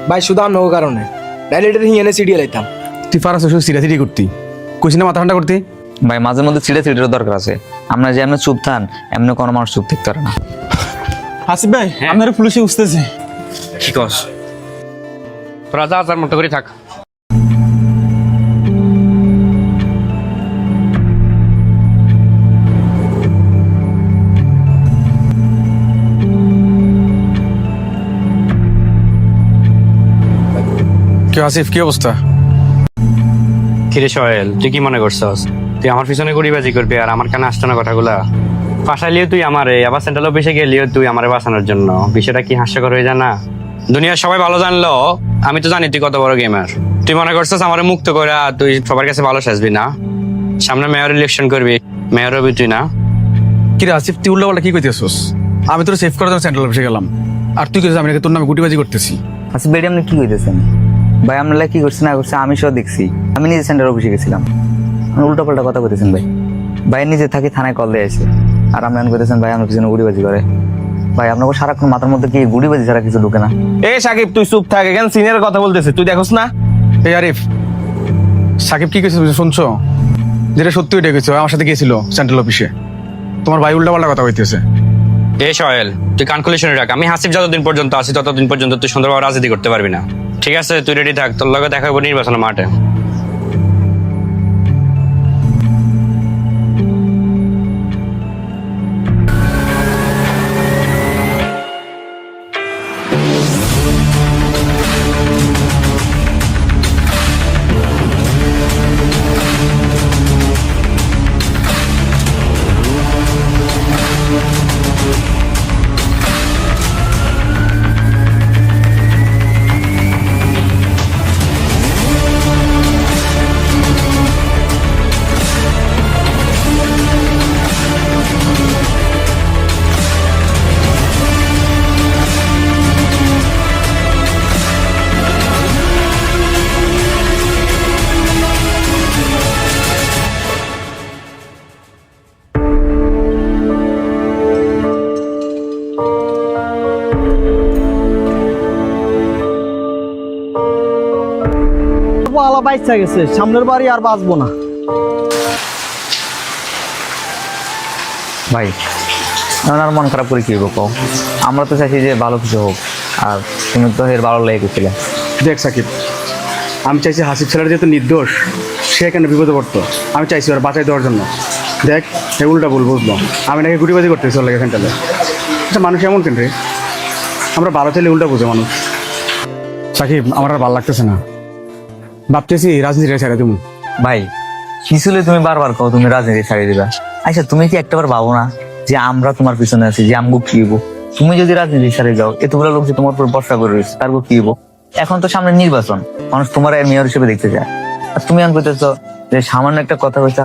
ভাই শুধু আমার কারণে নাইলে এটা হিয়ানে সিডিয়ে লাইতাম। তুই পারাস শুধু সিরিয়াসিটি করতি, কইছি না মাথা ঠান্ডা করতি। ভাই মাঝে মধ্যে ছিঁড়ে ছিঁড়ে দরকার আছে। আমরা যে এমনি চুপ থান, এমনি কোনো মানুষ চুপ থাকতে পারে না। হাসিব ভাই আপনার পুলিশে উঠতেছে। কি কস? তোরা যা যার মতো করে থাক। কি আসিফ, কি অবস্থা? কিরে সোহেল, তুই কি মনে করছস তুই আমার পিছনে গড়িবাজি করবি আর আমার কানে আসতো না কথাগুলা? ফাঁসাইলিও তুই আমারে, আবার সেন্ট্রাল অফিসে গেলিও তুই আমারে বাঁচানোর জন্য। বিষয়টা কি হাস্যকর হয়ে যায় না? দুনিয়ার সবাই ভালো জানলো, আমি তো জানি তুই কত বড় গেমার। তুই মনে করছস আমারে মুক্ত করে তুই সবার কাছে ভালো সাজবি না? সামনে মেয়র ইলেকশন করবি, মেয়র হবি তুই না? কি রে আসিফ, তুই উল্টা পাল্টা কি কইতেছস? আমি তোর সেভ করার জন্য সেন্ট্রাল অফিসে গেলাম, আর তুই কইছিস আমি নাকি তোর নামে গুটিবাজি করতেছি। আচ্ছা বেডি আপনি কি কইতেছেন? ভাই আপনারা কি করছেন না করছে আমি সব দেখছি। আমি নিজে সেন্টার অফিসে গেছিলাম। উল্টা পাল্টা কথা কইতেছেন ভাই। ভাই নিজে থাকি থানায় কল দিয়ে আসে, আর আপনি কইতেছেন ভাই আমার পিছনে গুটিবাজি করে। ভাই আপনাকে সারাক্ষণ মাথার মধ্যে কি গুটিবাজি ছাড়া কিছু ঢুকে না? এ সাকিব তুই চুপ থাক, এখানে সিনিয়রের কথা বলতেছে, তুই দেখোস না? এই আরিফ, সাকিব কি কইছে শুনছো? যেটা সত্যি ওইটা কইছে, আমার সাথে গিয়েছিল সেন্ট্রাল অফিসে। তোমার ভাই উল্টা পাল্টা কথা কইতেছে। এ সোহেল, তুই কান খুলে শুনে রাখ, আমি হাসিব যতদিন পর্যন্ত আছি ততদিন পর্যন্ত তুই সুন্দরভাবে রাজনীতি করতে পারবি না। ঠিক আছে, তুই রেডি থাক, তোর লগে দেখা হবো নির্বাচনের মাঠে। আলা বাইচা গেছে, সামনের বাড়ি আর বাঁচবো না। ভাই আমার মন খারাপ করে কি হবো? আমরা তো চাইছি যে ভালো কিছু হোক, আর তুমি তো এর ভালো লেগে গেছিলে। দেখ সাকিব, আমি চাইছি হাসিব ছেলের যেহেতু নির্দোষ, সে কেন বিপদে পড়তো, আমি চাইছি ওর বাঁচাই দেওয়ার জন্য। দেখ এই উল্টা ভুল বুঝলো, আমি নাকি গুটিবাজি করতেছি ওর লাগে সেন্টারে। আচ্ছা মানুষ এমন কেন রে? আমরা ভালো চাইলে উল্টা বুঝে মানুষ। সাকিব আমার আর ভালো লাগতেছে না, ভাবতেছি রাজনীতিটা ছেড়ে তুমি। ভাই কিছুলে তুমি বারবার কও তুমি রাজনীতি ছাড়িয়ে দিবা। আচ্ছা তুমি কি একটাবার ভাবো না যে আমরা তোমার পিছনে আছি, যে আমগো কি হবো? তুমি যদি রাজনীতি ছাড়িয়ে যাও, এতগুলো লোক যে তোমার উপর ভরসা করে রয়েছে, তারপর কি হবো? এখন তো সামনে নির্বাচন, মানুষ তোমার মেয়র হিসেবে দেখতে চায়, আর তুমি আন করতেছ যে সামান্য একটা কথা হয়েছে